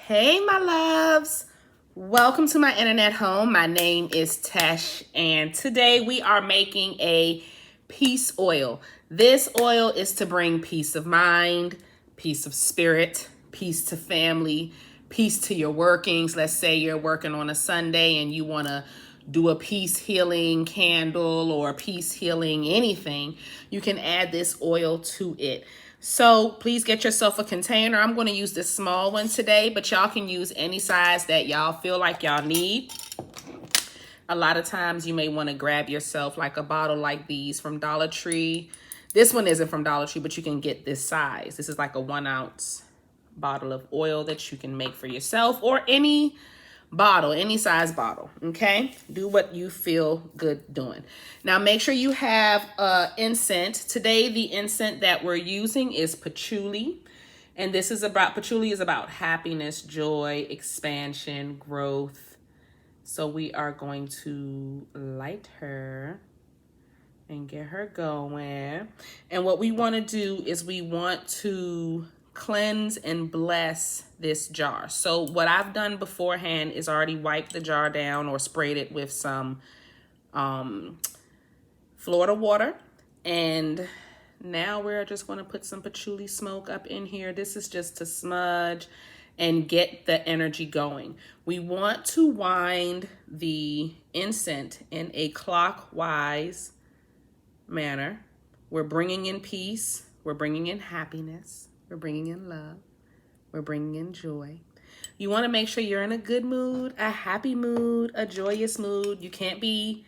Hey, my loves. Welcome to my internet home. My name is Tesh, and today we are making a peace oil. This oil is to bring peace of mind, peace of spirit, peace to family, peace to your workings. Let's say you're working on a Sunday and you want to do a peace healing candle or peace healing anything. You can add this oil to it. So please get yourself a container. I'm going to use this small one today, but y'all can use any size that y'all feel like y'all need. A lot of times you may want to grab yourself like a bottle like these from Dollar Tree. This one isn't from Dollar Tree, but you can get this size. This is like a 1 ounce bottle of oil that you can make for yourself, or any bottle, any size bottle. Okay, do what you feel good doing. Now make sure you have incense. Today the incense that we're using is patchouli, and this is about, patchouli is about happiness, joy, expansion, growth. So we are going to light her and get her going. And what we want to do is we want to cleanse and bless this jar. So what I've done beforehand is already wiped the jar down or sprayed it with some Florida water. And now we're just going to put some patchouli smoke up in here. This is just to smudge and get the energy going. We want to wind the incense in a clockwise manner. We're bringing in peace. We're bringing in happiness. We're bringing in love. We're bringing in joy. You want to make sure you're in a good mood, a happy mood, a joyous mood. You can't be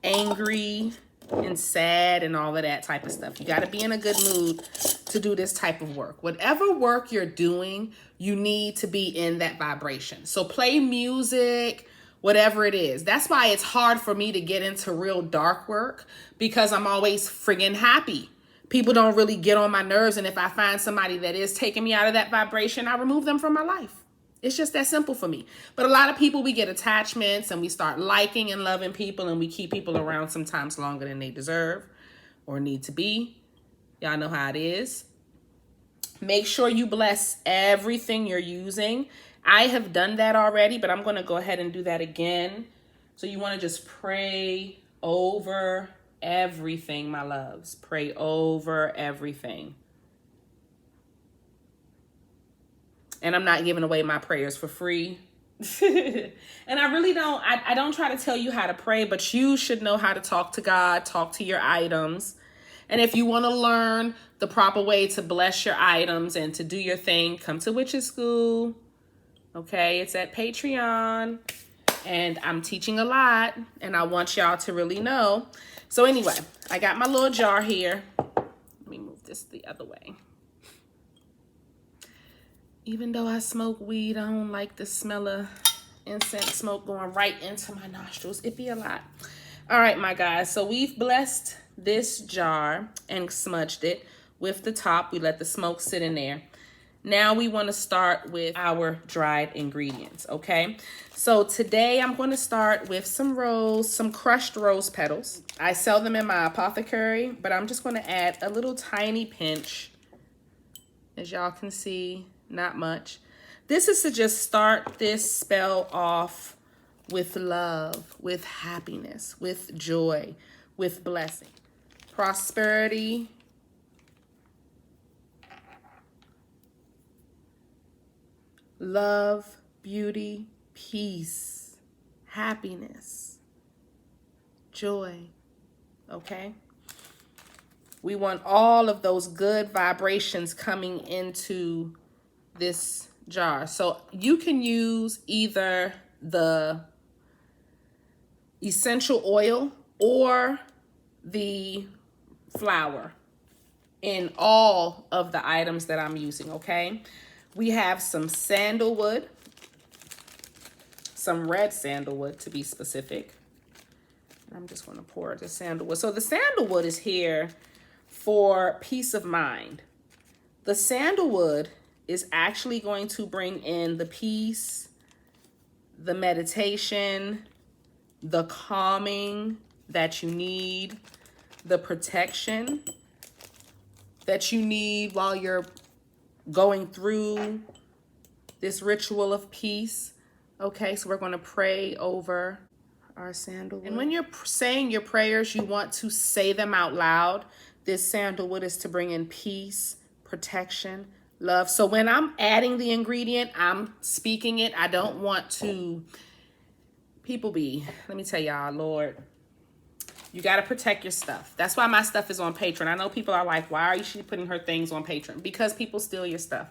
angry and sad and all of that type of stuff. You got to be in a good mood to do this type of work. Whatever work you're doing, you need to be in that vibration. So play music, whatever it is. That's why it's hard for me to get into real dark work, because I'm always friggin' happy. People don't really get on my nerves, and if I find somebody that is taking me out of that vibration, I remove them from my life. It's just that simple for me. But a lot of people, we get attachments and we start liking and loving people, and we keep people around sometimes longer than they deserve or need to be. Y'all know how it is. Make sure you bless everything you're using. I have done that already, but I'm going to go ahead and do that again. So you want to just pray over everything, my loves. Pray over everything. And I'm not giving away my prayers for free. And I really don't, I don't try to tell you how to pray, but you should know how to talk to God, talk to your items. And if you want to learn the proper way to bless your items and to do your thing, come to Witches School. Okay, it's at Patreon. And I'm teaching a lot, and I want y'all to really know. So anyway, I got my little jar here. Let me move this the other way. Even though I smoke weed, I don't like the smell of incense smoke going right into my nostrils. It be a lot. All right, my guys. So we've blessed this jar and smudged it with the top. We let the smoke sit in there. Now we want to start with our dried ingredients, okay? So today I'm going to start with some crushed rose petals. I sell them in my Apothecary, but I'm just going to add a little tiny pinch. As y'all can see, not much. This is to just start this spell off with love, with happiness, with joy, with blessing, prosperity, love, beauty, peace, happiness, joy, okay? We want all of those good vibrations coming into this jar. So you can use either the essential oil or the flower in all of the items that I'm using, okay? We have some sandalwood, some red sandalwood to be specific. I'm just going to pour the sandalwood. So the sandalwood is here for peace of mind. The sandalwood is actually going to bring in the peace, the meditation, the calming that you need, the protection that you need while you're going through this ritual of peace. Okay, so we're going to pray over our sandalwood. And when you're saying your prayers, you want to say them out loud. This sandalwood is to bring in peace, protection, love. So when I'm adding the ingredient, I'm speaking it. I don't want to, let me tell y'all, Lord, you got to protect your stuff. That's why my stuff is on Patreon. I know people are like, why are she putting her things on Patreon? Because people steal your stuff.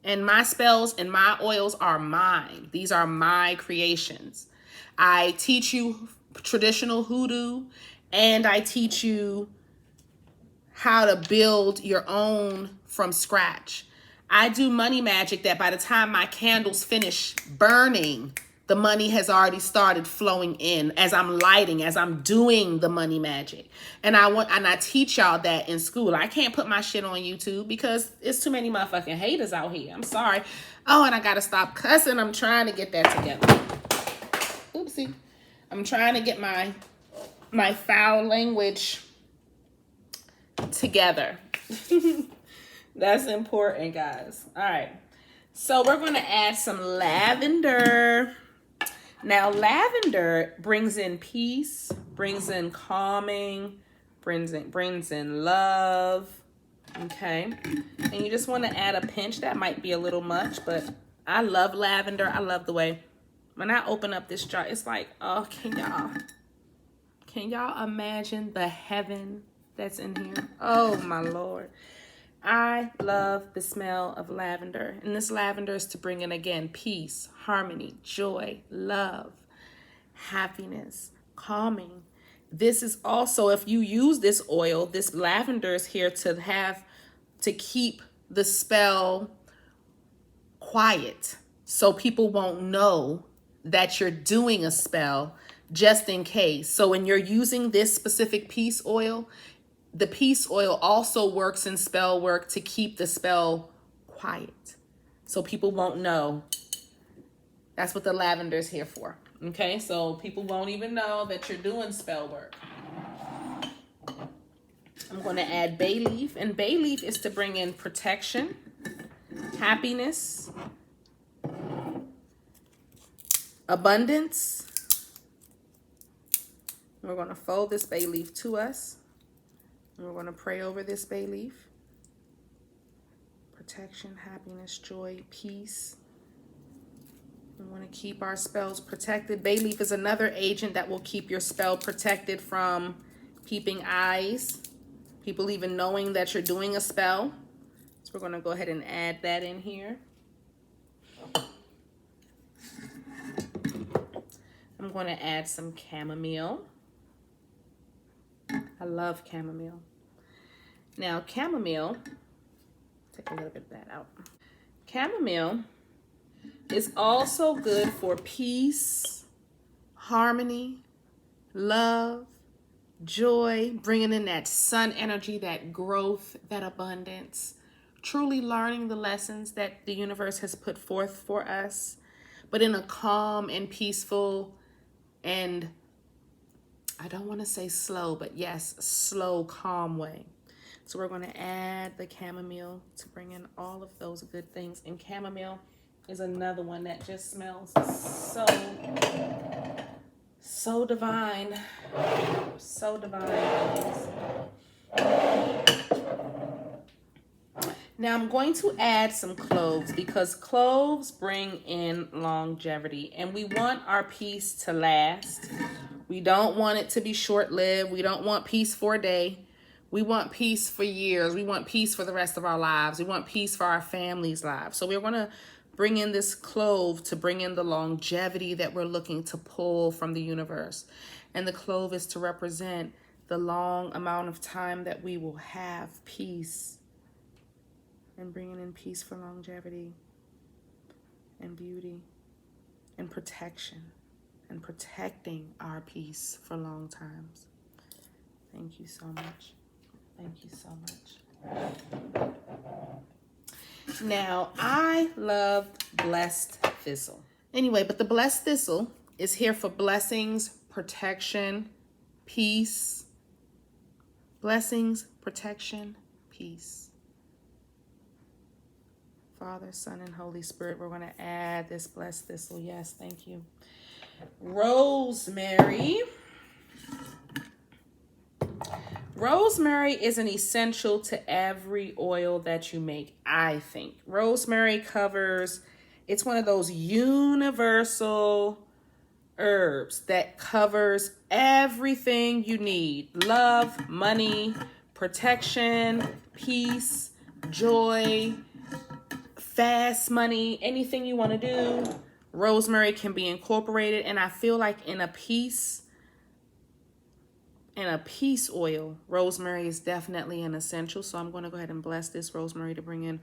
And my spells and my oils are mine. These are my creations. I teach you traditional hoodoo, and I teach you how to build your own from scratch. I do money magic that by the time my candles finish burning, the money has already started flowing in as I'm lighting, as I'm doing the money magic. And I teach y'all that in school. I can't put my shit on YouTube because it's too many motherfucking haters out here. I'm sorry. Oh, and I gotta stop cussing. I'm trying to get that together. Oopsie. I'm trying to get my foul language together. That's important, guys. All right. So we're going to add some lavender. Now, lavender brings in peace, brings in calming, brings in love. Okay. And you just want to add a pinch. That might be a little much, but I love lavender. I love the way when I open up this jar, it's like, oh, can y'all imagine the heaven that's in here? Oh, my Lord. I love the smell of lavender. And this lavender is to bring in, again, peace, harmony, joy, love, happiness, calming. This is also, if you use this oil, this lavender is here to keep the spell quiet. So people won't know that you're doing a spell, just in case. So when you're using this specific peace oil, the peace oil also works in spell work to keep the spell quiet. So people won't know. That's what the lavender is here for. Okay, so people won't even know that you're doing spell work. I'm going to add bay leaf. And bay leaf is to bring in protection, happiness, abundance. We're going to fold this bay leaf to us. And we're going to pray over this bay leaf. Protection, happiness, joy, peace. We want to keep our spells protected. Bay leaf is another agent that will keep your spell protected from peeping eyes, people even knowing that you're doing a spell. So we're going to go ahead and add that in here. I'm going to add some chamomile. I love chamomile. Now, chamomile, take a little bit of that out. Chamomile is also good for peace, harmony, love, joy, bringing in that sun energy, that growth, that abundance, truly learning the lessons that the universe has put forth for us, but in a calm and peaceful and, I don't want to say slow, but yes, slow, calm way. So we're going to add the chamomile to bring in all of those good things. And chamomile is another one that just smells so divine. So divine. Now I'm going to add some cloves because cloves bring in longevity, and we want our peace to last. We don't want it to be short-lived. We don't want peace for a day. We want peace for years. We want peace for the rest of our lives. We want peace for our families' lives. So we're going to bring in this clove to bring in the longevity that we're looking to pull from the universe. And the clove is to represent the long amount of time that we will have peace, and bringing in peace for longevity and beauty and protection and protecting our peace for long times. Thank you so much. Thank you so much. Now, I love blessed thistle. Anyway, but the blessed thistle is here for blessings, protection, peace. Blessings, protection, peace. Father, Son, and Holy Spirit. We're going to add this blessed thistle. Yes, thank you. Rosemary. Rosemary is an essential to every oil that you make, I think. Rosemary covers, it's one of those universal herbs that covers everything you need. Love, money, protection, peace, joy, fast money, anything you want to do. Rosemary can be incorporated, and I feel like in a peace oil, rosemary is definitely an essential. So I'm going to go ahead and bless this rosemary to bring in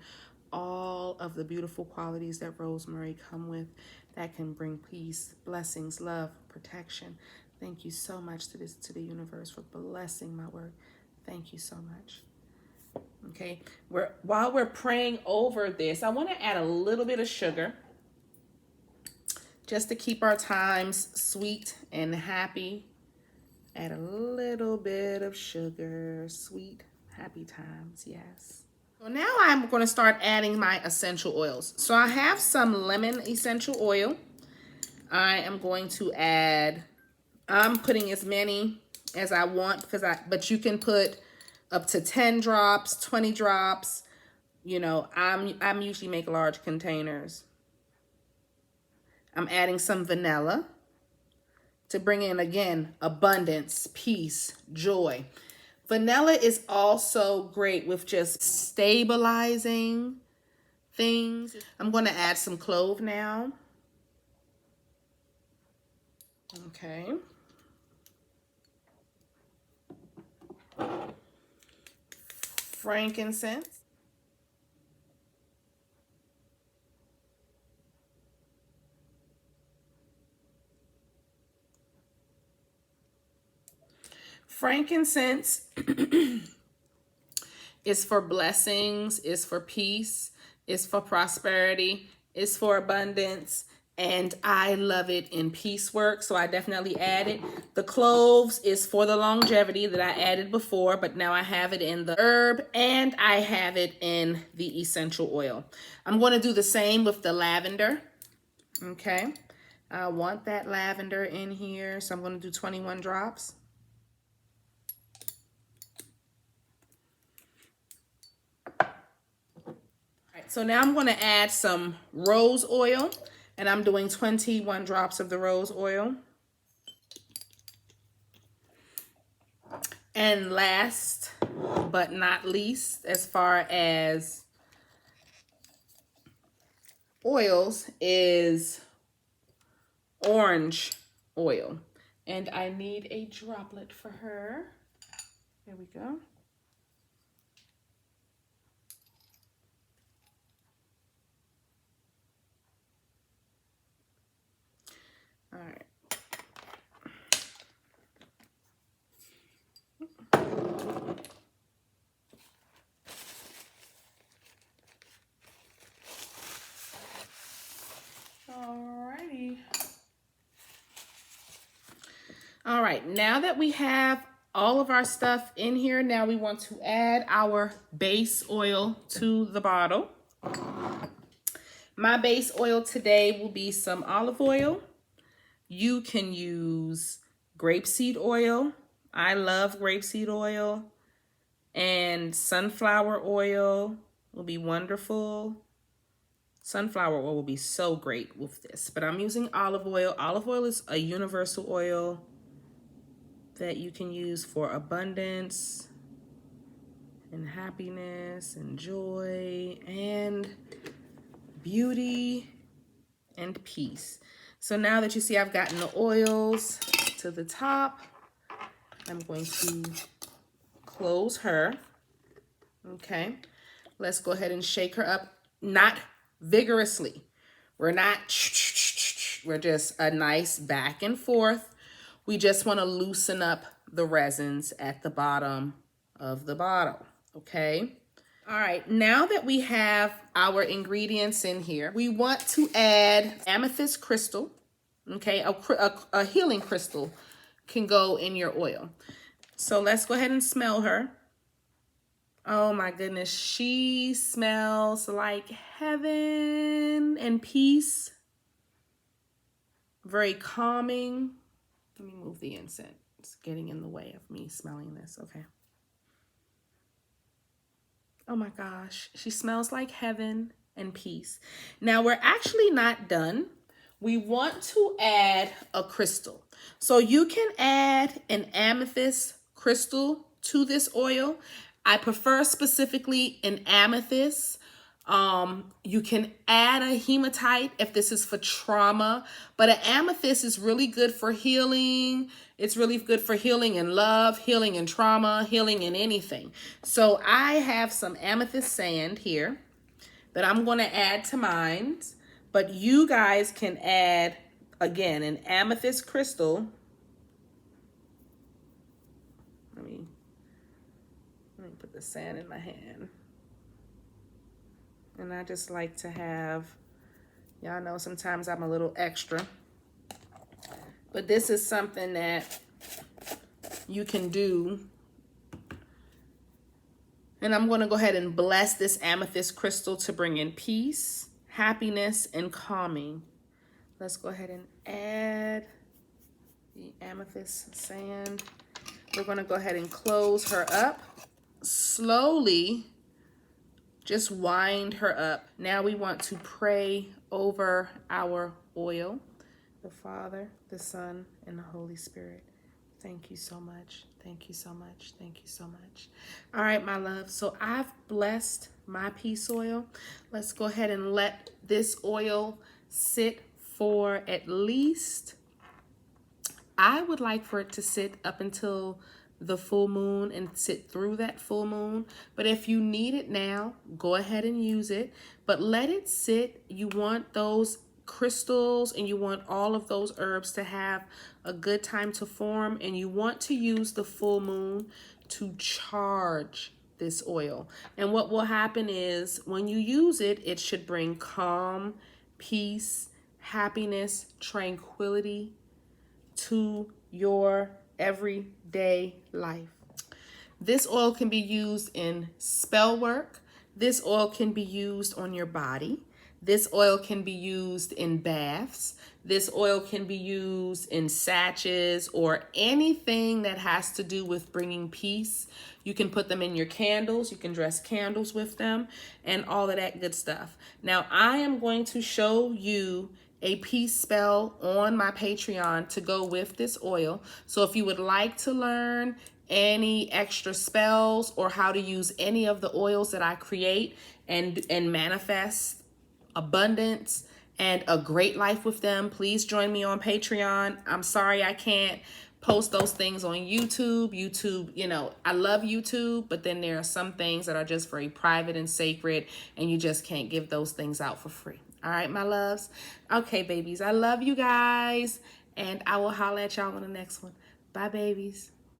all of the beautiful qualities that rosemary come with that can bring peace, blessings, love, protection. Thank you so much to the universe for blessing my work. Thank you so much. Okay, while we're praying over this, I want to add a little bit of sugar just to keep our times sweet and happy. Add a little bit of sugar, sweet, happy times, yes. So now I'm going to start adding my essential oils. So I have some lemon essential oil. I am going to add, I'm putting as many as I want but you can put up to 10 drops, 20 drops. You know, I'm usually make large containers. I'm adding some vanilla to bring in, again, abundance, peace, joy. Vanilla is also great with just stabilizing things. I'm going to add some clove now. Okay. Frankincense. Frankincense is for blessings, is for peace, is for prosperity, is for abundance, and I love it in peace work, so I definitely add it. The cloves is for the longevity that I added before, but now I have it in the herb, and I have it in the essential oil. I'm going to do the same with the lavender, okay? I want that lavender in here, so I'm going to do 21 drops. So now I'm going to add some rose oil, and I'm doing 21 drops of the rose oil. And last but not least, as far as oils, is orange oil. And I need a droplet for her. There we go. All right. Alrighty. All right, now that we have all of our stuff in here, now we want to add our base oil to the bottle. My base oil today will be some olive oil. You can use grapeseed oil. I love grapeseed oil. And sunflower oil will be wonderful. Sunflower oil will be so great with this, but I'm using olive oil. Olive oil is a universal oil that you can use for abundance and happiness and joy and beauty and peace. So now that you see I've gotten the oils to the top, I'm going to close her. Okay, let's go ahead and shake her up, not vigorously. We're just a nice back and forth. We just want to loosen up the resins at the bottom of the bottle, okay? All right, now that we have our ingredients in here, we want to add amethyst crystal, okay? A healing crystal can go in your oil. So let's go ahead and smell her. Oh my goodness, she smells like heaven and peace. Very calming. Let me move the incense. It's getting in the way of me smelling this. Okay. Oh my gosh, she smells like heaven and peace. Now we're actually not done. We want to add a crystal. So you can add an amethyst crystal to this oil. I prefer specifically an amethyst. You can add a hematite if this is for trauma, but an amethyst is really good for healing. It's really good for healing in love, healing in trauma, healing in anything. So I have some amethyst sand here that I'm going to add to mine, but you guys can add, again, an amethyst crystal. Let me put the sand in my hand. And I just like to have, y'all know sometimes I'm a little extra, but this is something that you can do. And I'm going to go ahead and bless this amethyst crystal to bring in peace, happiness, and calming. Let's go ahead and add the amethyst sand. We're going to go ahead and close her up. Slowly, just wind her up. Now we want to pray over our oil. The Father, the Son, and the Holy Spirit. Thank you so much. Thank you so much. Thank you so much. All right, my love. So I've blessed my peace oil. Let's go ahead and let this oil sit for at least, I would like for it to sit up until the full moon and sit through that full moon. But if you need it now, go ahead and use it, but let it sit. You want those crystals and you want all of those herbs to have a good time to form, and you want to use the full moon to charge this oil. And what will happen is when you use it, it should bring calm, peace, happiness, tranquility to your everyday life. This oil can be used in spell work. This oil can be used on your body. This oil can be used in baths. This oil can be used in sachets or anything that has to do with bringing peace. You can put them in your candles. You can dress candles with them and all of that good stuff. Now, I am going to show you a peace spell on my Patreon to go with this oil. So if you would like to learn any extra spells or how to use any of the oils that I create and manifest abundance and a great life with them, please join me on Patreon. I'm sorry I can't post those things on YouTube. YouTube, you know, I love YouTube, but then there are some things that are just very private and sacred, and you just can't give those things out for free. All right, my loves. Okay, babies, I love you guys, and I will holler at y'all on the next one. Bye, babies.